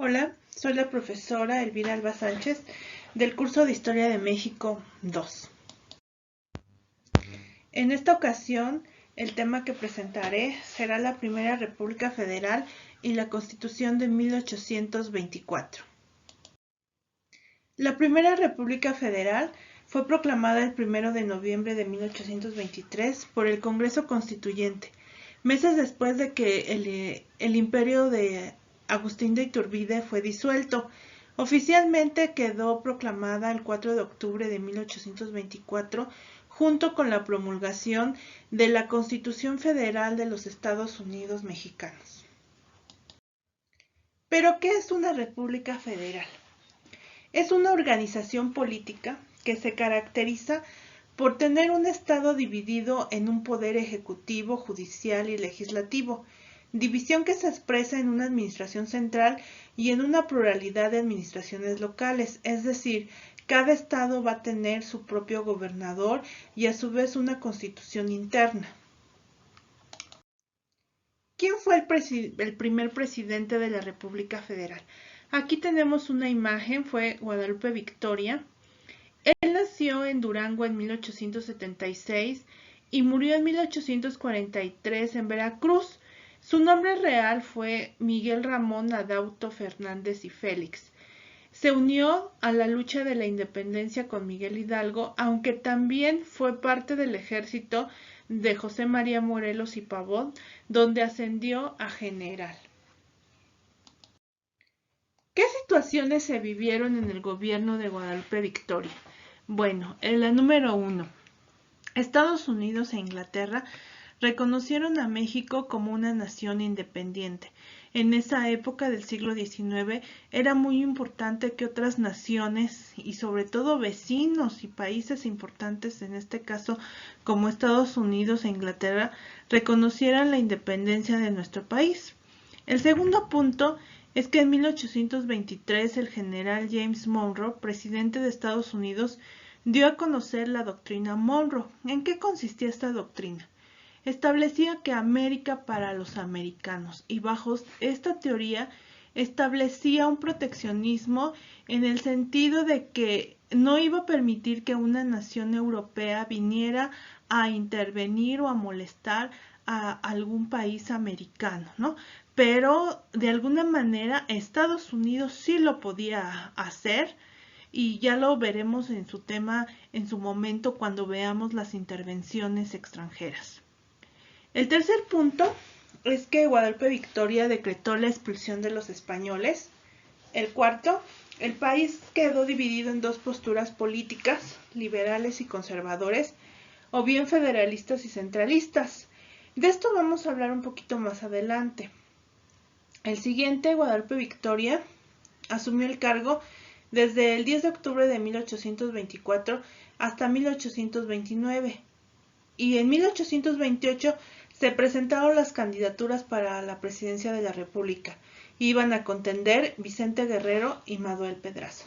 Hola, soy la profesora Elvira Alba Sánchez del curso de Historia de México 2. En esta ocasión, el tema que presentaré será la Primera República Federal y la Constitución de 1824. La Primera República Federal fue proclamada el 1 de noviembre de 1823 por el Congreso Constituyente, meses después de que el imperio de Agustín de Iturbide fue disuelto. Oficialmente quedó proclamada el 4 de octubre de 1824 junto con la promulgación de la Constitución Federal de los Estados Unidos Mexicanos. ¿Pero qué es una república federal? Es una organización política que se caracteriza por tener un Estado dividido en un poder ejecutivo, judicial y legislativo, división que se expresa en una administración central y en una pluralidad de administraciones locales, es decir, cada estado va a tener su propio gobernador y a su vez una constitución interna. ¿Quién fue el primer presidente de la República Federal? Aquí tenemos una imagen, fue Guadalupe Victoria. Él nació en Durango en 1876 y murió en 1843 en Veracruz. Su nombre real fue Miguel Ramón Adauto Fernández y Félix. Se unió a la lucha de la independencia con Miguel Hidalgo, aunque también fue parte del ejército de José María Morelos y Pavón, donde ascendió a general. ¿Qué situaciones se vivieron en el gobierno de Guadalupe Victoria? Bueno, en la número 1. Estados Unidos e Inglaterra reconocieron a México como una nación independiente. En esa época del siglo XIX era muy importante que otras naciones y sobre todo vecinos y países importantes, en este caso como Estados Unidos e Inglaterra, reconocieran la independencia de nuestro país. El segundo punto es que en 1823 el general James Monroe, presidente de Estados Unidos, dio a conocer la doctrina Monroe. ¿En qué consistía esta doctrina? Establecía que América para los americanos y bajo esta teoría establecía un proteccionismo en el sentido de que no iba a permitir que una nación europea viniera a intervenir o a molestar a algún país americano, ¿no? Pero de alguna manera Estados Unidos sí lo podía hacer y ya lo veremos en su tema en su momento cuando veamos las intervenciones extranjeras. El tercer punto es que Guadalupe Victoria decretó la expulsión de los españoles. El cuarto, el país quedó dividido en dos posturas políticas, liberales y conservadores, o bien federalistas y centralistas. De esto vamos a hablar un poquito más adelante. El siguiente, Guadalupe Victoria, asumió el cargo desde el 10 de octubre de 1824 hasta 1829. Y en 1828 se presentaron las candidaturas para la presidencia de la República. Iban a contender Vicente Guerrero y Manuel Pedraza.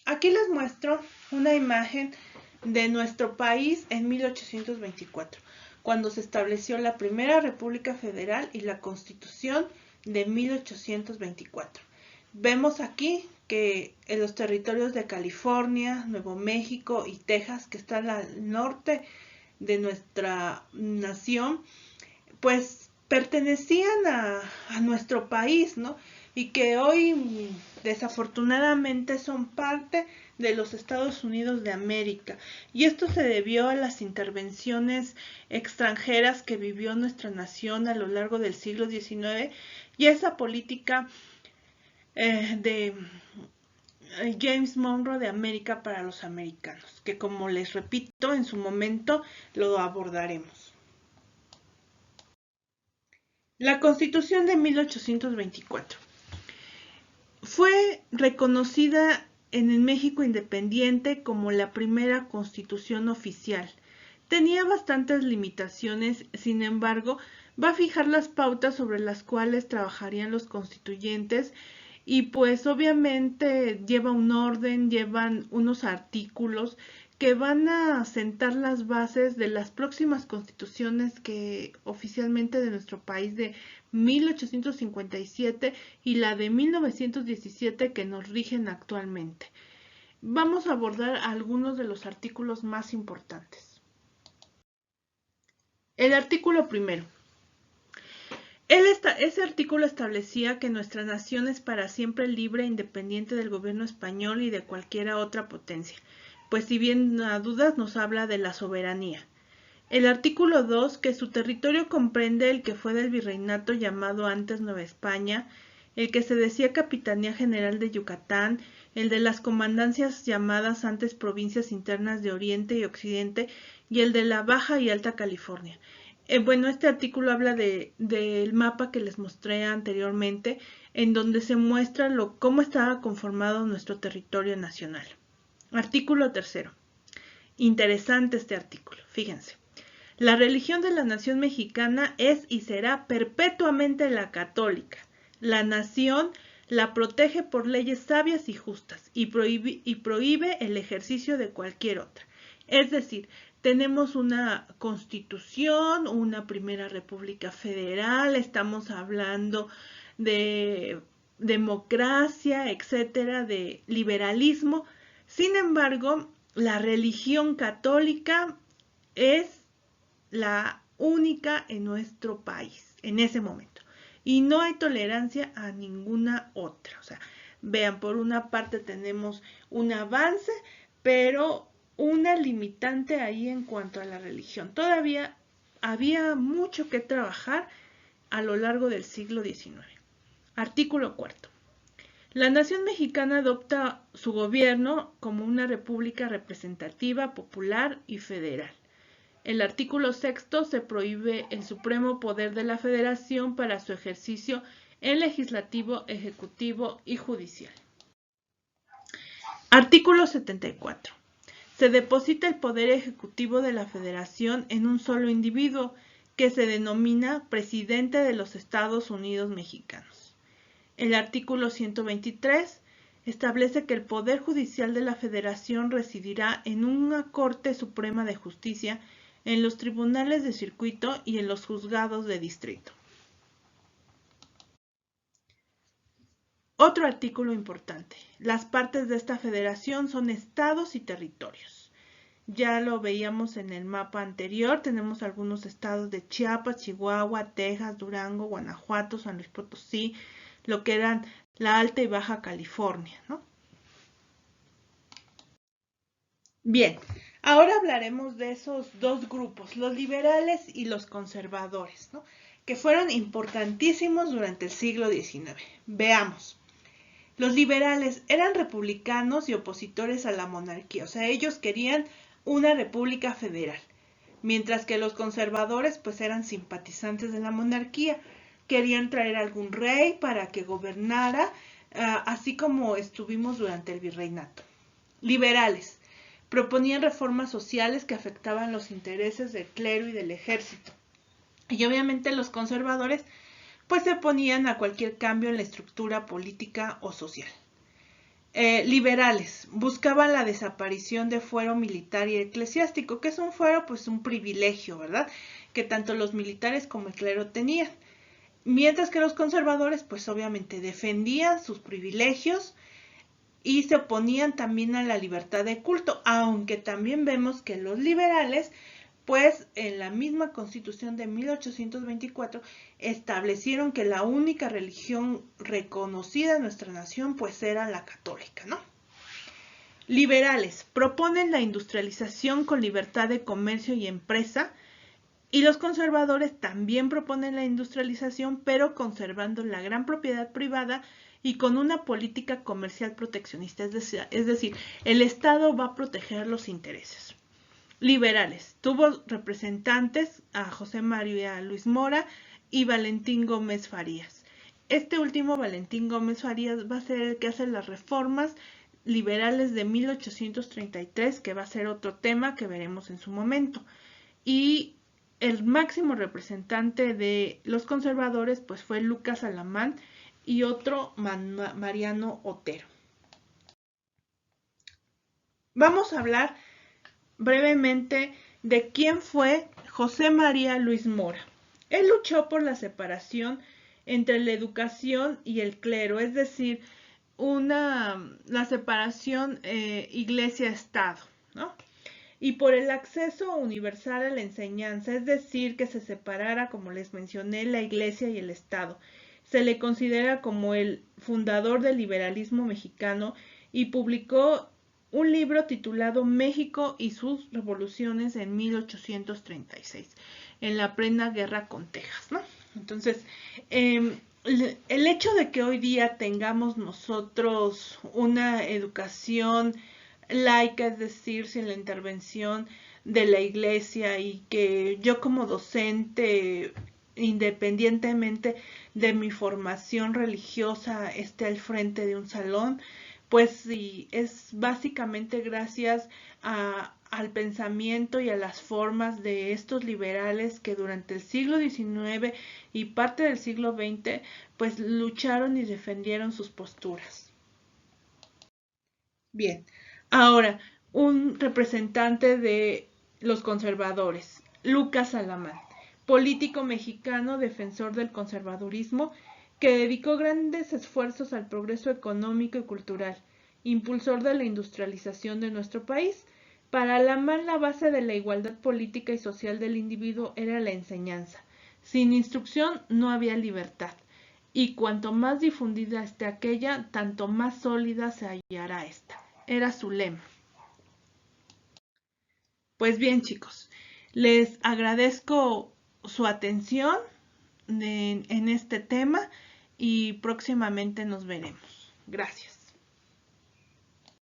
Aquí les muestro una imagen de nuestro país en 1824, cuando se estableció la Primera República Federal y la Constitución de 1824. Vemos aquí que en los territorios de California, Nuevo México y Texas, que están al norte de nuestra nación, pues pertenecían a nuestro país, ¿no? Y que hoy desafortunadamente son parte de los Estados Unidos de América. Y esto se debió a las intervenciones extranjeras que vivió nuestra nación a lo largo del siglo XIX y a esa política de James Monroe de América para los americanos, que como les repito, en su momento lo abordaremos. La Constitución de 1824 fue reconocida en el México independiente como la primera constitución oficial. Tenía bastantes limitaciones, sin embargo, va a fijar las pautas sobre las cuales trabajarían los constituyentes y pues obviamente lleva un orden, llevan unos artículos que van a sentar las bases de las próximas constituciones que oficialmente de nuestro país de 1857 y la de 1917 que nos rigen actualmente. Vamos a abordar algunos de los artículos más importantes. El artículo primero. Ese artículo establecía que nuestra nación es para siempre libre e independiente del gobierno español y de cualquier otra potencia, pues si bien a dudas nos habla de la soberanía. El artículo 2, que su territorio comprende el que fue del virreinato llamado antes Nueva España, el que se decía Capitanía General de Yucatán, el de las comandancias llamadas antes Provincias Internas de Oriente y Occidente y el de la Baja y Alta California. Bueno, este artículo habla del mapa que les mostré anteriormente, en donde se muestra cómo estaba conformado nuestro territorio nacional. Artículo 3. Interesante este artículo, fíjense. La religión de la nación mexicana es y será perpetuamente la católica. La nación la protege por leyes sabias y justas y prohíbe el ejercicio de cualquier otra. Es decir, tenemos una constitución, una primera república federal, estamos hablando de democracia, etcétera, de liberalismo. Sin embargo, la religión católica es la única en nuestro país en ese momento y no hay tolerancia a ninguna otra. O sea, vean, por una parte tenemos un avance, pero una limitante ahí en cuanto a la religión. Todavía había mucho que trabajar a lo largo del siglo XIX. Artículo 4. La nación mexicana adopta su gobierno como una república representativa, popular y federal. El artículo 6 se prohíbe el supremo poder de la federación para su ejercicio en legislativo, ejecutivo y judicial. Artículo 74. Se deposita el poder ejecutivo de la federación en un solo individuo, que se denomina presidente de los Estados Unidos mexicanos. El artículo 123 establece que el poder judicial de la federación residirá en una Corte Suprema de Justicia, en los tribunales de circuito y en los juzgados de distrito. Otro artículo importante. Las partes de esta federación son estados y territorios. Ya lo veíamos en el mapa anterior, tenemos algunos estados de Chiapas, Chihuahua, Texas, Durango, Guanajuato, San Luis Potosí, lo que eran la Alta y Baja California, ¿no? Bien, ahora hablaremos de esos dos grupos, los liberales y los conservadores, ¿no? Que fueron importantísimos durante el siglo XIX. Veamos. Los liberales eran republicanos y opositores a la monarquía, o sea, ellos querían una república federal, mientras que los conservadores pues eran simpatizantes de la monarquía, querían traer algún rey para que gobernara, así como estuvimos durante el virreinato. Liberales proponían reformas sociales que afectaban los intereses del clero y del ejército. Y obviamente los conservadores pues se oponían a cualquier cambio en la estructura política o social. Liberales buscaban la desaparición de fuero militar y eclesiástico. ¿Qué es un fuero? Pues un privilegio, ¿verdad? Que tanto los militares como el clero tenían. Mientras que los conservadores pues obviamente defendían sus privilegios y se oponían también a la libertad de culto, aunque también vemos que los liberales, pues en la misma Constitución de 1824 establecieron que la única religión reconocida en nuestra nación pues era la católica, ¿no? Liberales proponen la industrialización con libertad de comercio y empresa, y los conservadores también proponen la industrialización, pero conservando la gran propiedad privada y con una política comercial proteccionista, es decir, el Estado va a proteger los intereses. Liberales, tuvo representantes a José María Luis Mora y Valentín Gómez Farías. Este último, Valentín Gómez Farías, va a ser el que hace las reformas liberales de 1833, que va a ser otro tema que veremos en su momento. Y el máximo representante de los conservadores pues fue Lucas Alamán y otro Mariano Otero. Vamos a hablar brevemente de quién fue José María Luis Mora. Él luchó por la separación entre la educación y el clero, es decir, la separación iglesia-estado, ¿no? Y por el acceso universal a la enseñanza, es decir, que se separara, como les mencioné, la iglesia y el Estado. Se le considera como el fundador del liberalismo mexicano y publicó un libro titulado México y sus revoluciones en 1836, en la plena guerra con Texas, ¿no? Entonces, el hecho de que hoy día tengamos nosotros una educación laica, es decir, sin la intervención de la iglesia, y que yo como docente, independientemente de mi formación religiosa, esté al frente de un salón, pues sí, es básicamente gracias al pensamiento y a las formas de estos liberales que durante el siglo XIX y parte del siglo XX pues lucharon y defendieron sus posturas. Bien, ahora un representante de los conservadores, Lucas Alamán, político mexicano defensor del conservadurismo que dedicó grandes esfuerzos al progreso económico y cultural, impulsor de la industrialización de nuestro país. Para Alamán la base de la igualdad política y social del individuo era la enseñanza. Sin instrucción no había libertad, y cuanto más difundida esté aquella, tanto más sólida se hallará esta. Era su lema. Pues bien, chicos, les agradezco su atención en este tema y próximamente nos veremos. Gracias.